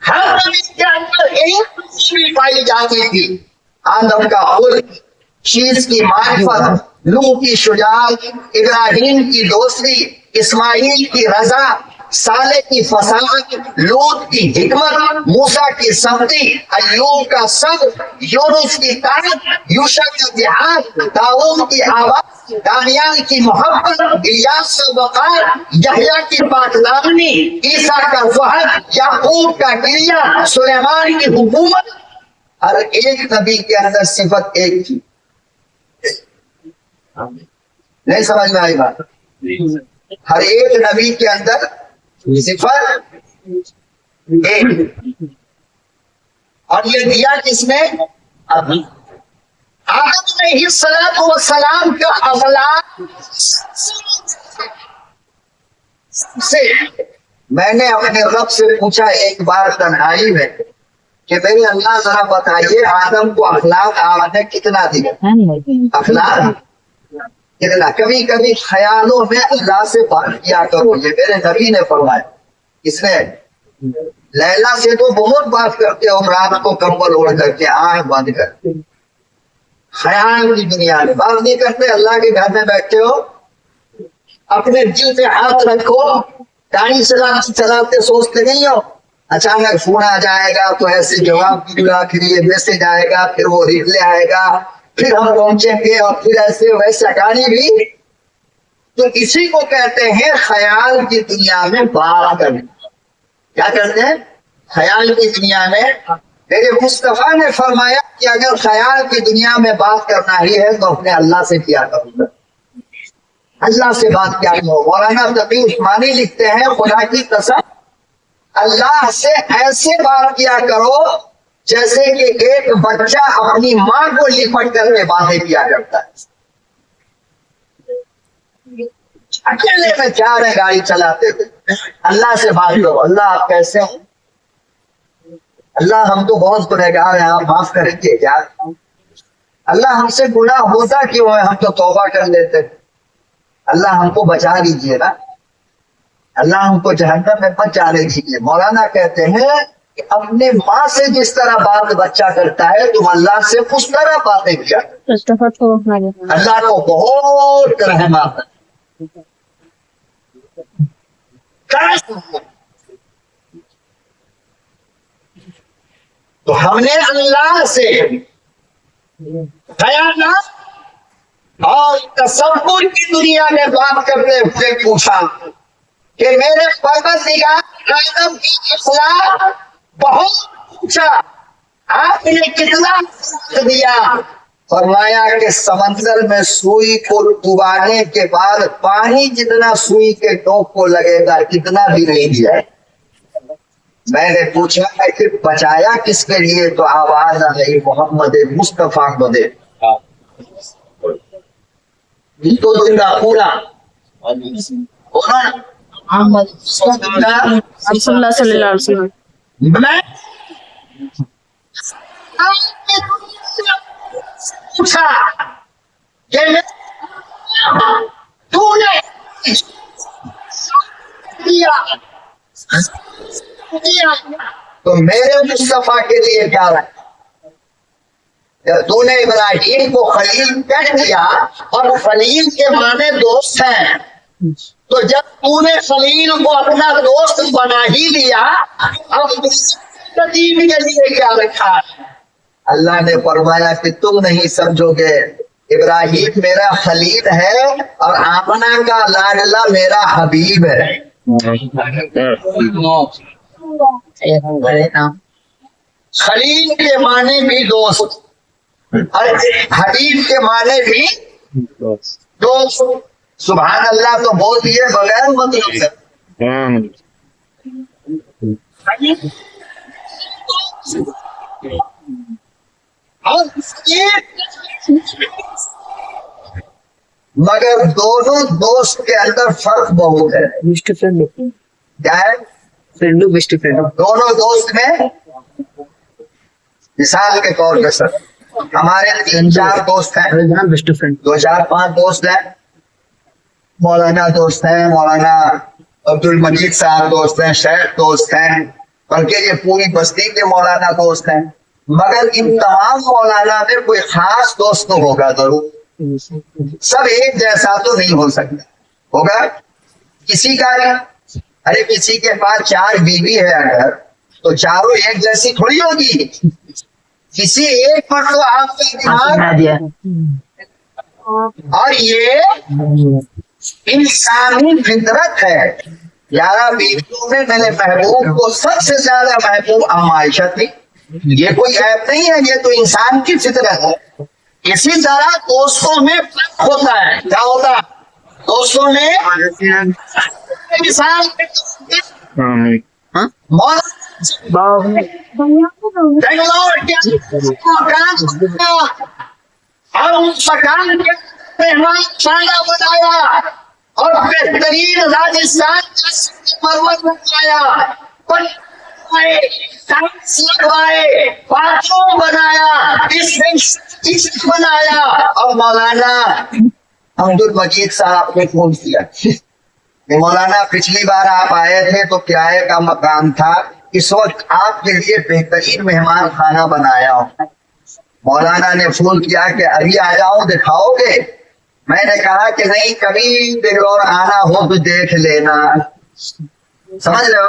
ہر نبی کے اندر ایک خوبی پائی جاتی تھی، آدم کا خلق، شیش کی معرفت، نوح کی شجاعت، ابراہیم کی دوستی، اسماعیل کی رضا، صالح کی فصاحت، لوط کی حکمت، موسیٰ کی سختی، ایوب کا صبر، یونس کی طاقت، یوشع کا جہاد، داؤد کی آواز، دانیال کی محبت، الیاس کا وقار، یحییٰ کی پاکدامنی، عیسیٰ کا زہد، یعقوب کا گریہ، سلیمان کی حکومت۔ ہر ایک نبی کے اندر صفت ایک تھی۔ نہیں سمجھ میں آئی بات؟ ہر ایک نبی کے اندر صفت ایک، اور یہ دیا کس نے؟ آدم علیہ السلام کا اخلاق سے میں نے اپنے رب سے پوچھا ایک بار تنہائی میں کہ میرے اللہ ذرا بتائیے آدم کو اخلاق آپ نے کتنا دیا؟ اخلاق کتنا؟ کبھی کبھی خیالوں میں اللہ سے بات کیا کرو، یہ میرے نبی نے فرمایا۔ اس نے لیلا سے تو بہت بات کرتے ہو، رات کو کمبل اوڑھ کر کے آنکھ بند کر کے، خیال کی دنیا میں بات نہیں کرتے۔ اللہ کے گھر میں بیٹھے ہو، اپنے دل پہ ہاتھ رکھو، گاڑی چلاتے سوچتے نہیں ہو، اچانک فون آ جائے گا تو ایسے جواب ملے، پھر یہ میسج آئے گا، پھر وہ ریپلے آئے گا، پھر ہم پہنچیں گے، اور پھر ایسے ویسے گاڑی بھی۔ تو اسی کو کہتے ہیں خیال کی دنیا میں بات کرنا۔ کیا کرتے ہیں؟ خیال کی دنیا میں۔ میرے مصطفیٰ نے فرمایا کہ اگر خیال کی دنیا میں بات کرنا ہی ہے تو اپنے اللہ سے کیا کروں، اللہ سے بات کیا کروں۔ مولانا تقی عثمانی لکھتے ہیں خدا کی قسم اللہ سے ایسے بات کیا کرو جیسے کہ ایک بچہ اپنی ماں کو لپٹ کر کے باتیں کیا کرتا ہے۔ اکیلے میں جا رہے گاڑی چلاتے تھے، اللہ سے بات کرو، اللہ آپ کیسے ہیں؟ اللہ ہم تو بہت گنہگار ہیں، آپ معاف کریں گے کیا؟ اللہ ہم سے گناہ ہوتا کیوں ہے؟ ہم تو توبہ کر لیتے۔ اللہ ہم کو بچا لیجیے نا، اللہ ہم کو جہنم میں مت جانے دیجیے۔ مولانا کہتے ہیں کہ اپنے ماں سے جس طرح بات بچہ کرتا ہے تم اللہ سے اس طرح باتیں کیا۔ اللہ کو بہت رحم آتا ہے۔ تو ہم نے اللہ سے خیالات اور تصور کی دنیا میں بات کرتے ہوئے پوچھا کہ میرے پروردگار آدم کی اخلاق بہت اونچا، آپ نے کتنا دیا؟ فرمایا کہ سمندر میں سوئی کو ڈبانے کے بعد پانی جتنا سوئی کے ٹوپ کو لگے گا اتنا بھی نہیں دیا۔ میں نے پوچھا کہ بچایا کس کے لیے؟ تو آواز آئی محمد مصطفیٰ کو دے تو پورا صلی اللہ علیہ وسلم۔ میں پوچھا کہ تو نے تو میرے مصطفیٰ کے لیے کیا رکھا؟ تو نے ابراہیم کو خلیل کہہ دیا، اور خلیل کے معنی دوست ہیں، تو جب تو نے خلیل کو اپنا دوست بنا ہی لیا، اب قدیم کے لیے کیا رکھا؟ اللہ نے فرمایا کہ تم نہیں سمجھو گے، ابراہیم میرا خلیل ہے اور آمنہ کا لاڈلا میرا حبیب ہے۔ خلیل کے معنی بھی دوست اور حبیب کے معنی بھی دوست۔ سبحان اللہ تو بول دیے بغیر مطلب سے۔ مگر دونوں دوست کے اندر فرق بہت ہے۔ کیا ہے؟ دونوں دوست میں مثال کے طور پہ سر ہمارے 3-4 دوست ہیں، 2-4-5 دوست ہیں، مولانا دوست ہیں، مولانا अब्दुल मजीद साहब दोस्त हैं, शेख दोस्त हैं, बल्कि ये पूरी बस्ती के मौलाना दोस्त हैं। मगर इन तमाम मौलाना में कोई खास दोस्त तो होगा जरूर, सब एक जैसा तो नहीं हो सकता। होगा किसी का, अरे किसी के पास 4 बीवी है अगर, तो चारों एक जैसी थोड़ी होगी। किसी एक पर तो आपका ध्यान, और ये इंसानी फितरत है। 11 बीवियों में मेरे महबूब को सबसे ज्यादा महबूब आयशा थी। ये कोई ऐप नहीं है, ये तो इंसान की फितरत है। इसी तरह दोस्तों में फर्क होता है। क्या होता है दोस्तों में? इंसान बेंगलोर के और उस मकान के मेहमान खाना बनाया और बेहतरीन राजस्थान का मरमत बनाया, बाथरूम बनाया, बनाया। और मौलाना अब्दुल मजीद साहब ने फोन किया, मौलाना पिछली बार आप आए थे तो किराए का मकान था, इस वक्त आपके लिए बेहतरीन मेहमान खाना बनाया हूं। मौलाना ने फोन किया कि अभी आ जाऊं, दिखाओगे? मैंने कहा कि नहीं, कभी बेंगलोर आना हो तो देख लेना। समझ लो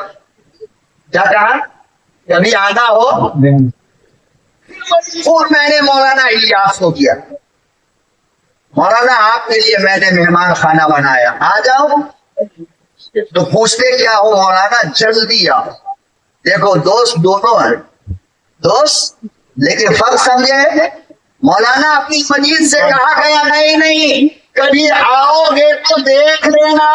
क्या कहा, कभी आना हो। और मैंने मौलाना इलियास को किया, मौलाना आपके लिए मैंने मेहमान खाना बनाया, आ जाओ। तो पूछते क्या हो मौलाना, जल्दी आओ। देखो दोस्त दोनों हैं, दोस्त, लेकिन फर्क समझे। मौलाना अपनी मजीद से कहा गया नहीं, कभी आओगे तो देख लेना।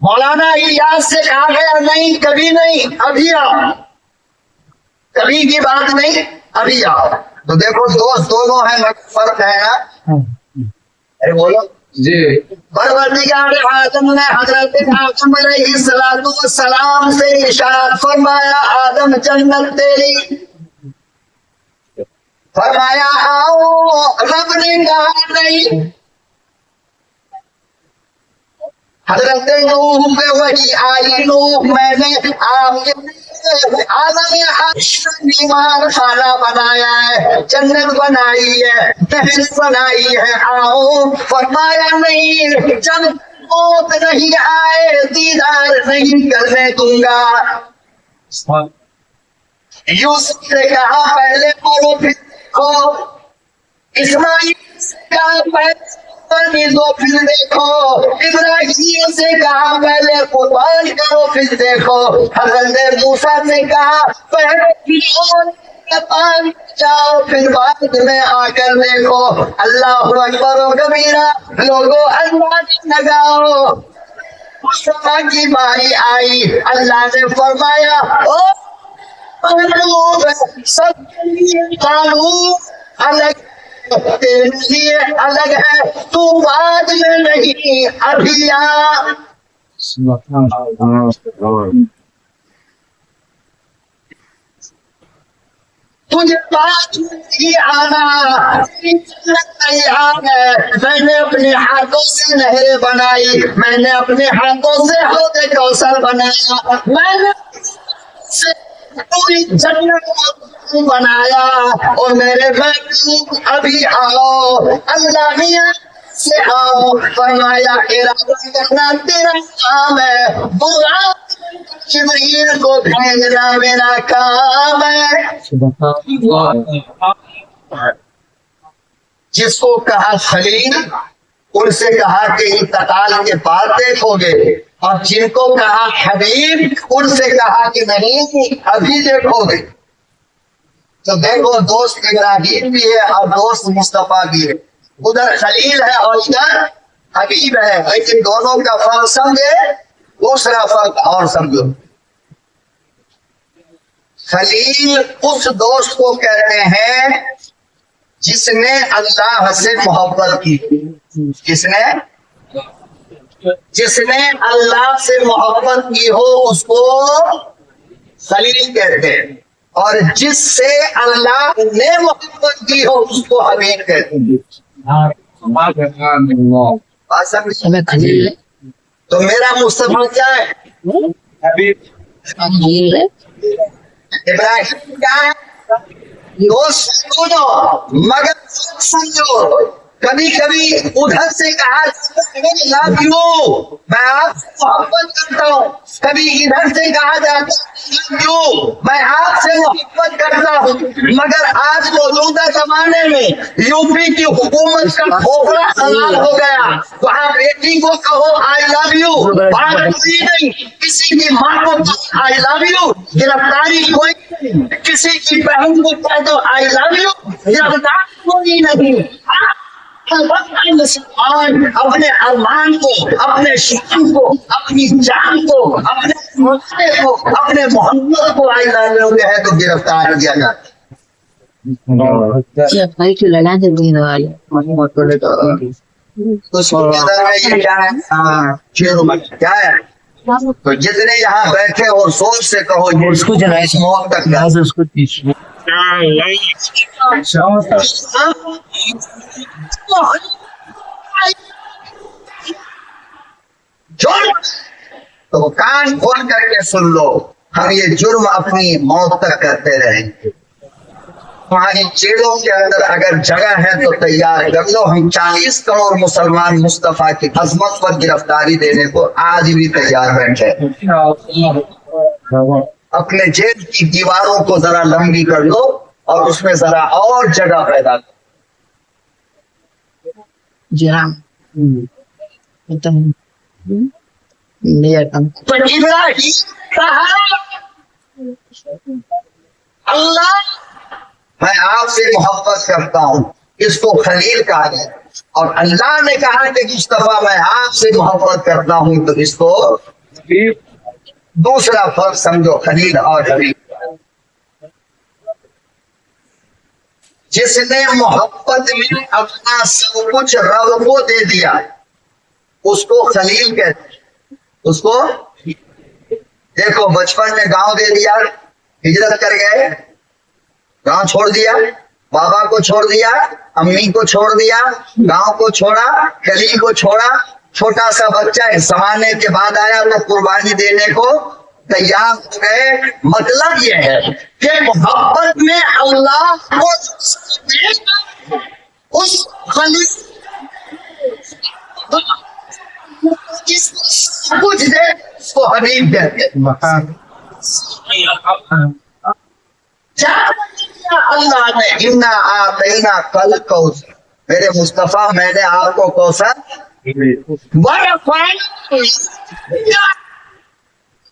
मौलाना इलियास से कहा गया नहीं, कभी नहीं, अभी आओ। कभी की बात नहीं, अभी आओ। तो देखो दोस्त दोनों हैं, फर्क है ना। अरे बोलो जी। परवरदिगार आदम ने हजरत आदम अलैहिस्सलाम से इरशाद फरमाया, आदम जन्नत तेरी। फरमाया आओ, रब ने कहा नहीं। हजरत नूह पे वही आई, नूह मैंने आपके आलम खाना बनाया है, जन्नत बनाई है, नहर बनाई है, आओ। फरमाया नहीं, जब मौत नहीं आए दीदार नहीं करने दूंगा। यूसुफ से कहा पहले मरो फिर देखो, इस्माइल से कहा पहले दो फिर देखो, इब्राहिम से कहा पहले कुर्बान करो फिर देखो, हजरत मूसा से कहा पहले जाओ फिर बाद में आकर देखो। अल्लाह अकबर कबीरा, लोगों अल्लाह लगाओ। मुस्तफा की बारी आई, अल्लाह ने फरमाया ओ सब अलग, तेरे लिए अलग है, तू बाद में नहीं, अभी आ। तुझे बात नहीं आना, तैयार है। मैंने अपने हाथों से नहरें बनाई, मैंने अपने हाथों से हौज़े कौसर बनाया, मैंने पूरी जन्नत बनाया। और मेरे महबूब अभी आओ, अल्लाह मियां से आओ। फरमाया इरादा करना तेरा काम है, बुरा जिब्रील को भेजना मेरा काम है। जिसको कहा खलील, उनसे कहा कि इंतकाल के बाद देखोगे, और जिनको कहा हबीब, उनसे कहा कि नहीं अभी देखोगे। तो देखो दोस्त इब्राहिम भी है और दोस्त मुस्तफा भी है, उधर खलील है और इधर हबीब है, लेकिन दोनों का फर्क समझे। दूसरा फर्क और समझो, खलील उस दोस्त को कहते हैं जिसने अल्लाह से मोहब्बत की। जिसने अल्लाह से मोहब्बत की हो उसको खलील कहते हैं, और जिससे अल्लाह ने मोहब्बत की हो उसको हबीब कहते हैं। तो मेरा मुस्तफा क्या है? इब्राहिम क्या है दोस्त सुनो मगर समझो कभी कभी उधर से कहा लव यू मैं आपसे मोहब्बत करता हूँ कभी इधर से कहा जाता लव यू मैं आपसे मोहब्बत करता हूँ मगर आज मौजूदा जमाने में यूपी की हुकूमत का खोखला हलाल हो गया वहाँ बेटी को कहो आई लव यू बात कोई नहीं किसी की माँ को आई लव यू गिरफ्तारी कोई नहीं किसी की बहन को कह दो आई लव यू गिरफ्तार कोई नहीं अपने अरमान को अपने शान को अपनी जान को अपने मुद्दे को अपने मोहम्मद को आई लव यू है तो गिरफ्तार किया जाता तो ये क्या है क्या है तो जितने यहाँ बैठे और सोच से कहो उसको जलाए मौत तक उसको तो कान खोल करके सुन लो हम ये जुर्म अपनी मौत तक करते रहेंगे तुम्हारी जेलों के अंदर अगर जगह है तो तैयार कर लो हम 40 करोड़ मुसलमान मुस्तफा की अजमत पर गिरफ्तारी देने को आज भी तैयार बैठे अपने जेल की दीवारों को जरा लंबी कर लो और उसमें जरा और जगह पैदा करो अल्लाह मैं आपसे मोहब्बत करता हूँ इसको खलील कहा है और अल्लाह ने कहा कि मुस्तफा मैं आपसे मोहब्बत करता हूँ तो इसको दूसरा फर्क समझो खलील और खलील जिसने मोहब्बत में अपना सब कुछ रब को दे दिया उसको खलील कहते उसको देखो बचपन में गांव दे दिया हिजरत कर गए गांव छोड़ दिया बाबा को छोड़ दिया अम्मी को छोड़ दिया गांव को छोड़ा खलील को छोड़ा छोटा सा बच्चा समाने के बाद आया तो कुर्बानी देने को तैयार हो गए मतलब ये है कि मोहब्बत में अल्लाह को उस खलील कुछ दे उसको हबीब कहते अल्लाह ने इन्ना आतना कल कौसर मेरे मुस्तफा मैंने आपको कौसर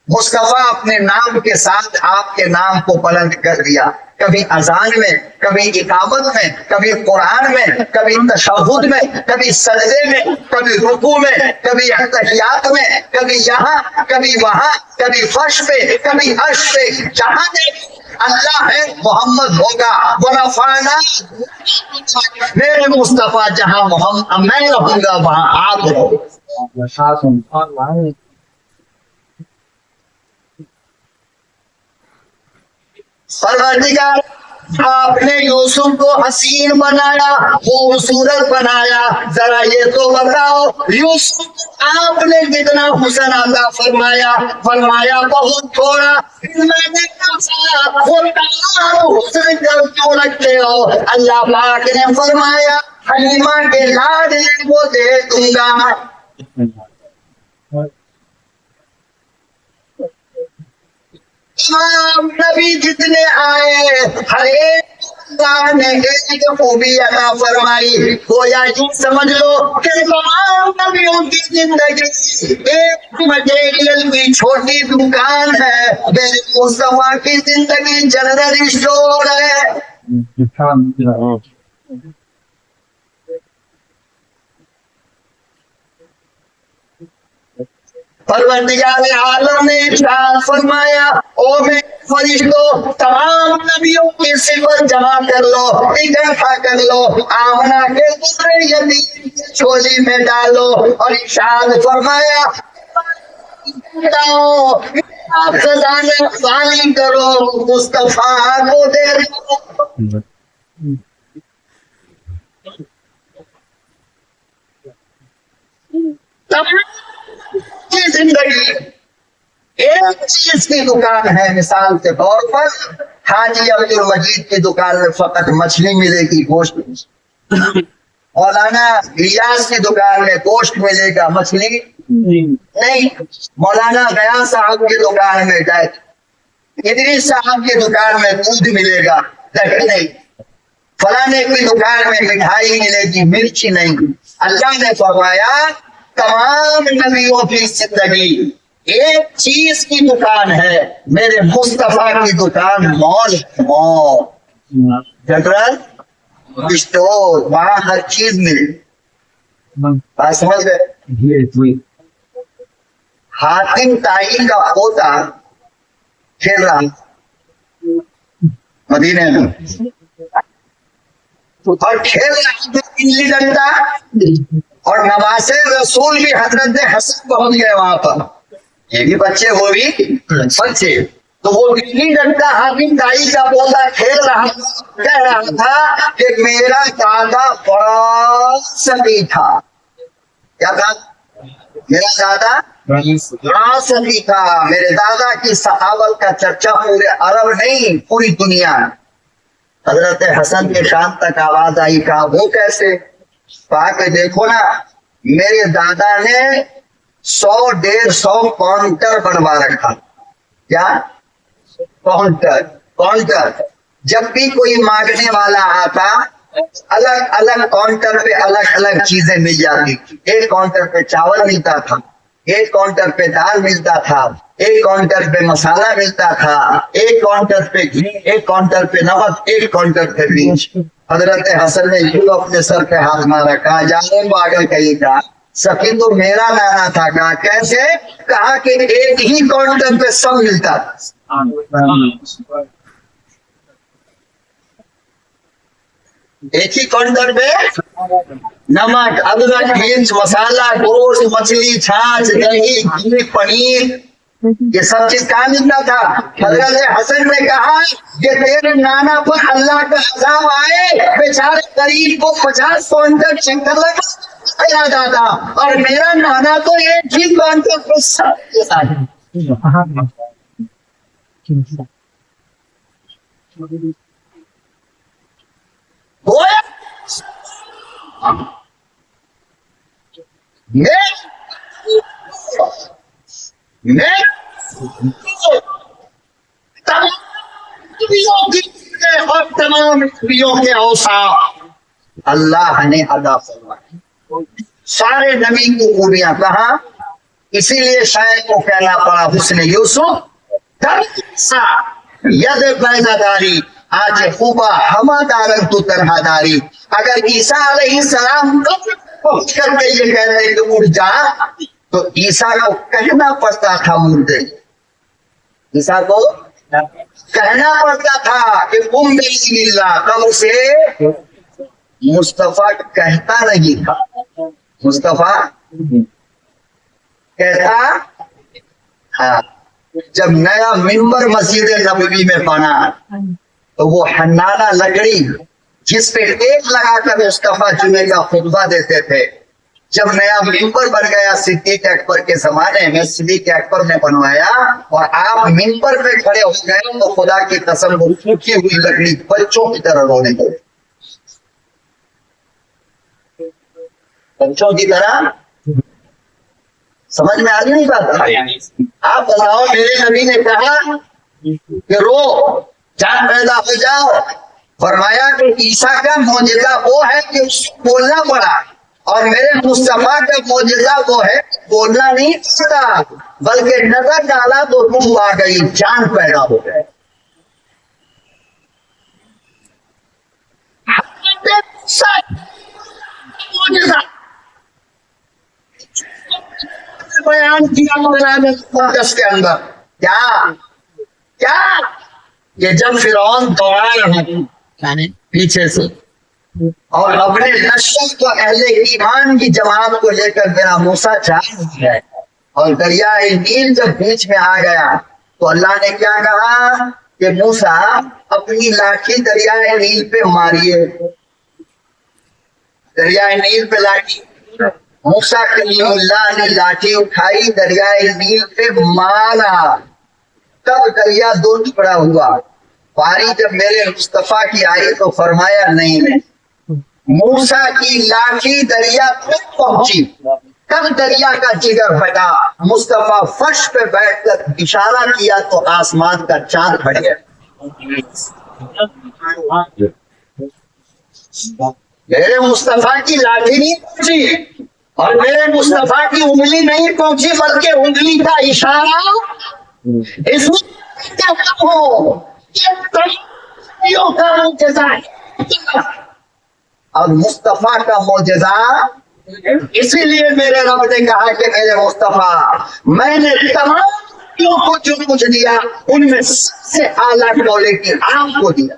मुस्तफा अपने नाम के साथ आपके नाम को बुलंद कर दिया कभी अजान में कभी इकामत में कभी कुरान में कभी तशहुद में कभी सजदे में कभी रुकू में कभी अहतहियात में कभी यहाँ कभी वहाँ कभी फर्श पे कभी अर्श पे जहाँ अल्लाह है मोहम्मद होगा वरफाना मेरे मुस्तफा जहाँ मोहम्मद मैं रहूंगा वहाँ आप रहो परवरदिगार आपने यूसुफ को हसीन बनाया खूबसूरत बनाया जरा ये तो बताओ यूसुफ आपने कितना हुस्न अता फरमाया फरमाया बहुत थोड़ा मैंने हुस्न क्यों रखते हो अल्लाह पाक ने फरमाया हलीमा के लाडले को दे दूंगा नबी जितने आए हर एक ने एक खूबी अता फरमाई गोया यूं समझ लो कि तमाम नबियों की जिंदगी एक मटेरियल की छोटी दुकान है मेरे मुस्तफा की जिंदगी जनरल स्टोर है परवरदिगार आलम ने इरशाद फरमाया ओ मैं फरिश्तों तमाम नबियों की सिफत जमा कर लो इकट्ठा कर लो आमना के दूसरे यतीम झोली में डालो और इरशाद फरमाया आप सदाने वाली करो मुस्तफा को दे दो की जिंदगी چیز کی دکان ہے، مثال کے طور پر حاجی عبد المجید کی دکان میں فقط مچھلی ملے گی، گوشت مولانا ریاض کی دکان میں گوشت ملے گا، مچھلی نہیں، مولانا غیاث صاحب کی دکان میں ادریس صاحب کی دکان میں دودھ ملے گا، نہیں، فلانے کی دکان میں مٹھائی ملے گی، مرچی نہیں۔ اللہ نے فرمایا تمام نبیوں کی زندگی ایک چیز کی دکان ہے، میرے مصطفیٰ کی دکان مال ہے، مال جنرل اسٹور، وہاں ہر چیز ملے۔ بات سمجھ گئے؟ حاتم تائی کا پوتا کھیل رہا مدینے میں اور کھیل رہا تھا گلی ڈنڈا، اور نواز رسول بھی حضرت حسن پہنچ گئے وہاں پر، یہ بھی بچے وہ بھی بچے، تو وہ گلی ڈنڈا حاتم تائی کا پوتا کھیل رہا کہہ رہا تھا کہ میرا دادا بڑا سخی تھا۔ کیا تھا؟ میرا دادا بڑا سخی تھا، میرے دادا کی سخاوت کا چرچا پورے عرب نہیں پوری دنیا۔ حضرت حسن کے شام تک آواز آئی، کہا وہ کیسے؟ کہا کہ دیکھو نا، میرے دادا نے 100-150 کاؤنٹر بنوا رکھا۔ کیا کاؤنٹر؟ جب بھی کوئی مانگنے والا آتا الگ الگ کاؤنٹر پہ الگ الگ چیزیں مل جاتی، ایک کاؤنٹر پہ چاول ملتا تھا، ایک کاؤنٹر پہ دال ملتا تھا، ایک کاؤنٹر پہ مسالہ ملتا تھا، ایک کاؤنٹر پہ گھی، ایک کاؤنٹر پہ نمک، ایک کاؤنٹر پہ مرچ۔ حضرت حسن نے یوں اپنے سر پہ ہاتھ مارا، کہا جانے پاگل کہیں کا سخی تو میرا نانا تھا۔ کہا کیسے؟ کہا کہ ایک ہی کاؤنٹر پہ سب ملتا تھا، ایک ہی کاؤنٹر پہ نمک، ادرک، مرچ، مسالہ، گوشت، مچھلی، چھاچھ، دہی، گھی، پنیر، یہ سب چیز کہاں ملتا تھا؟ حضرت حسن نے کہا کہ تیرے نانا پر اللہ کا عذاب آئے، بیچارے غریب کو 50 کاؤنٹر چکر لگا جاتا، اور میرا نانا تو ایک ہی کاؤنٹر پر اور تمام نبیوں کے اوصاف اللہ نے ادا فرمائے، سارے نبی کی خوبیاں کہاں، اسی لیے شاعر کو کہنا پڑا حسن یوسف ید پیدا داری آج خوبا ہما دارن تو طرح داری۔ اگر عیسیٰ علیہ السلام پہنچ کر کے یہ کہہ رہے کہ اٹھ جا، تو عیسیٰ کو کہنا پڑتا تھا مردے، عیسیٰ کو کہنا پڑتا تھا کہ قم بسم اللہ، کب سے مصطفیٰ کہتا نہیں تھا، مصطفیٰ کہتا ہاں۔ جب نیا ممبر مسجد نبوی میں بنا تو وہ حنانہ لکڑی جس پہ ٹیپ لگا کر مصطفیٰ جمعے کا خطبہ دیتے تھے، جب نیا ممبر بن گیا صدیق اکبر کے زمانے میں، صدیق اکبر نے بنوایا اور آپ ممبر پہ کھڑے ہو گئے تو خدا کی قسم وہ سوکھی ہوئی لکڑی بچوں کی طرح رونے لگے، بچوں کی طرح۔ سمجھ میں آ نہیں بات؟ آپ بتاؤ، میرے نبی نے کہا کہ رو جان پیدا ہو جاؤ، فرمایا کہ عیسیٰ کا معجزہ وہ ہے کہ اس کو بولنا پڑا، اور میرے مصطفیٰ کا معجزہ وہ ہے بولنا نہیں پڑتا، بلکہ نظر ڈالا تو روح آ گئی، جان پیدا ہو گئے۔ بیان کیا قرآن مقدس کے اندر، کیا کہ جب فرعون دوڑا پیچھے سے اور اپنے لشکر کو اہل ایمان کی جماعت کو لے کر میرا موسیٰ چاہ ہے، اور دریائے نیل جب بیچ میں آ گیا تو اللہ نے کیا کہا کہ موسیٰ اپنی لاٹھی دریائے نیل پہ ماریے، دریائے نیل پہ لاٹھی، موسیٰ کلیم اللہ نے لاٹھی اٹھائی، دریائے نیل پہ مارا، तब दरिया दो टुकड़ा हुआ। पानी जब मेरे मुस्तफा की आई तो फरमाया नहीं, मूसा की लाठी दरिया तक पहुंची, तब दरिया का जिगर फटा। मुस्तफा फर्श पे बैठकर इशारा किया तो आसमान का चांद फट गया। मेरे मुस्तफा की लाठी नहीं पहुंची और मेरे मुस्तफा की उंगली नहीं पहुंची, बल्कि उंगली का इशारा। इसमें और मुस्तफा का मौजज़ा, इसीलिए मेरे रब ने कहा कि मेरे मुस्तफा, मैंने तमाम को जो कुछ दिया उनमें सबसे आला क्वालिटी आपको दिया।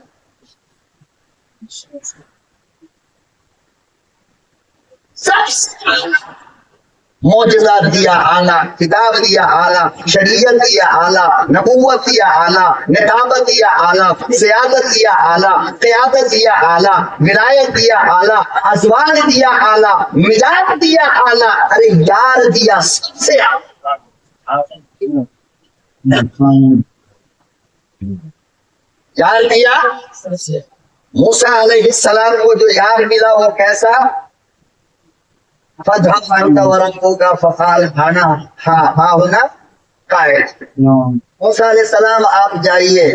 मौजज़ा दिया आला, किताब दिया आला, शरीयत दिया आला, नबूवत दिया आला, निताबत दिया आला, सियादत दिया आला, क़ियादत दिया आला, विलायत दिया आला, अज़वाज दिया आला, मिजाज दिया आला, अरे यार दिया सबसे यार दिया। मूसा अलैहिस्सलाम को जो यार मिला वो कैसा? मूसा अलैहिस्सलाम आप जाइए,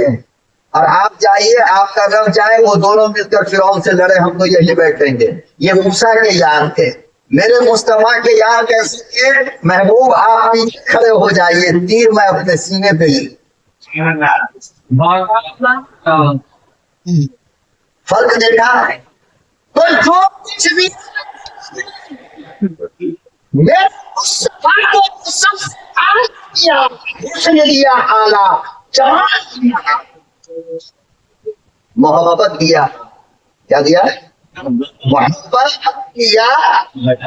और आप जाइए, आपका रब जाए, वो दोनों मिलकर फिरौन से लड़े, हम तो यही बैठेंगे। ये मूसा के यार थे। मेरे मुस्तफा के यार कैसे थे? महबूब आप पीछे खड़े हो जाइए, तीर मैं अपने सीने पे ही। फर्क देखा? तो जो कुछ भी उसने दिया आला, मोहब्बत दिया। क्या दिया? मोहब्बत किया।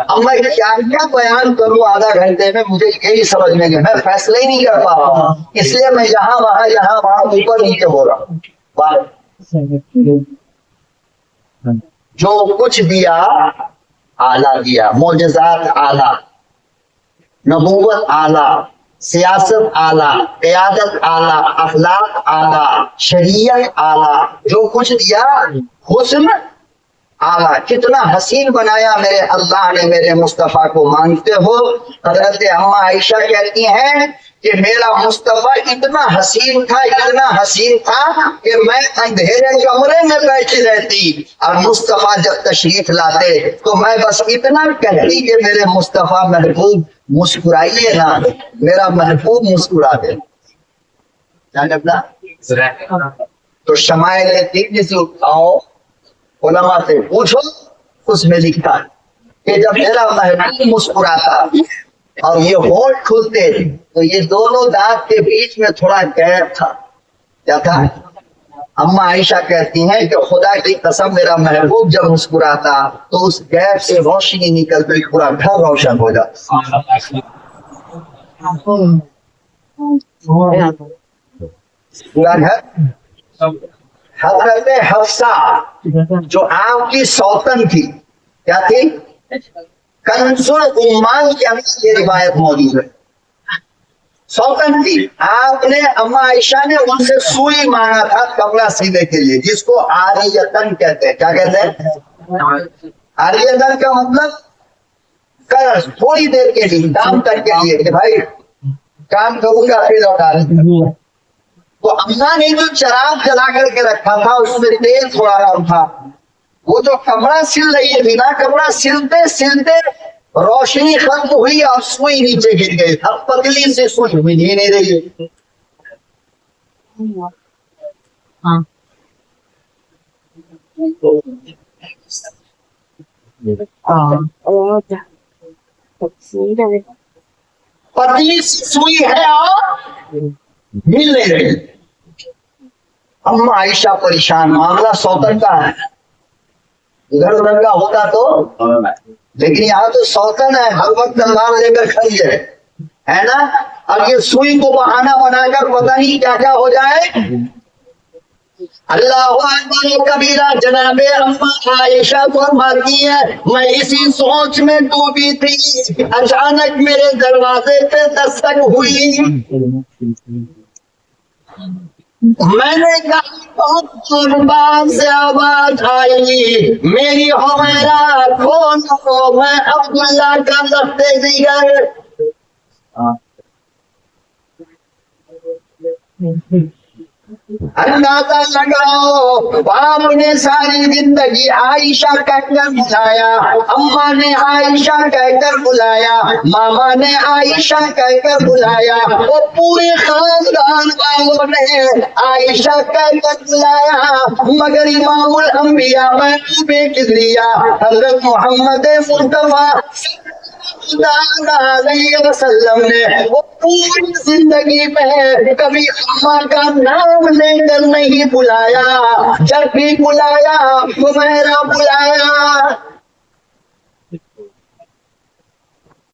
अब मैं क्या क्या बयान करूं आधा घंटे में, मुझे यही समझ में गया, मैं फैसले ही नहीं कर पा रहा हूं, इसलिए मैं यहाँ वहां ऊपर नीचे हो रहा हूँ। जो कुछ दिया आला दिया, मौजज़ात आला, नबूवत आला, सियासत आला, क़ियादत आला, अखलाक आला, शरीयत आला, जो कुछ दिया हुस्न आला। कितना हसीन बनाया मेरे अल्लाह ने मेरे मुस्तफा को। मानते हो? हज़रत अम्मा आयशा कहती हैं कि मेरा मुस्तफा इतना हसीन था, इतना हसीन था कि मैं अंधेरे कमरे में बैठी रहती और मुस्तफा जब तशरीफ लाते तो मैं बस इतना कहती कि मेरे मुस्तफा महबूब मुस्कुराइए ना, मेरा महबूब मुस्कुरा दे। तो शमाइल तीन से उठाओ, उलमा से पूछो, उसमें लिखा कि जब मेरा महबूब मुस्कुराता और ये होंठ खुलते तो ये दोनों दांत के बीच में थोड़ा गैप था। क्या था? अम्मा आयशा कहती हैं कि खुदा की कसम मेरा महबूब जब मुस्कुराता तो उस गैप से रोशनी निकलती, पूरा घर रोशन हो जाता। पूरा घर। हज़रत हफ्सा जो आपकी सौतन थी, क्या थी? कंसुल उम्मान के अंदर ये रिवायत मौजूद है। सौतन थी। आपने अम्मा आयशा ने उनसे सुई मांगा था कपड़ा सीने के लिए, जिसको आरियतन कहते हैं। क्या कहते हैं? आरियतन का मतलब कर, थोड़ी देर के लिए, काम करके लिए कि भाई काम करूंगा फिर लौटा। तो अम्मा ने जो चराग जला करके रखा था उसमें तेल थोड़ा कम था। वो जो कपड़ा सिल रही थी ना, कपड़ा सिलते सिलते रोशनी खत्म हुई और सुई नीचे गिर गई। अब पतली से सुई मिल ही नहीं रही है। पतली सी सुई है और मिल नहीं रही। अम्मा आयशा परेशान, मामला सौतन का है। इधर उधर का होता तो, लेकिन यहाँ तो सौतन है, हर वक्त तलवार लेकर खड़ी है ना। अब ये सुई को बहाना बनाकर पता नहीं क्या क्या हो जाए। अल्लाह अकबर कबीरा। जनाबे अम्मा आयशा फरमाती है, मैं इसी सोच में डूबी थी, अचानक मेरे दरवाजे पे दस्तक हुई। میں نے کہا بہت قربان سے آواز آئی میری حمیرہ کون ہو؟ میں عبداللہ کا لفظ دیگر اندازہ لگاؤ. باپ نے ساری زندگی عائشہ کہہ کر بلایا، اماں نے عائشہ کہہ کر بلایا، ماما نے عائشہ کہہ کر بلایا، اور پورے خاندان والوں نے عائشہ کہہ کر بلایا، مگر امام الانبیاء محبوب کبریا حضرت محمد مصطفیٰ صلی اللہ علیہ وسلم نے وہ پوری زندگی میں کبھی اماں کا نام لے کر نہیں بلایا، جب بھی بلایا حمیرہ بلایا.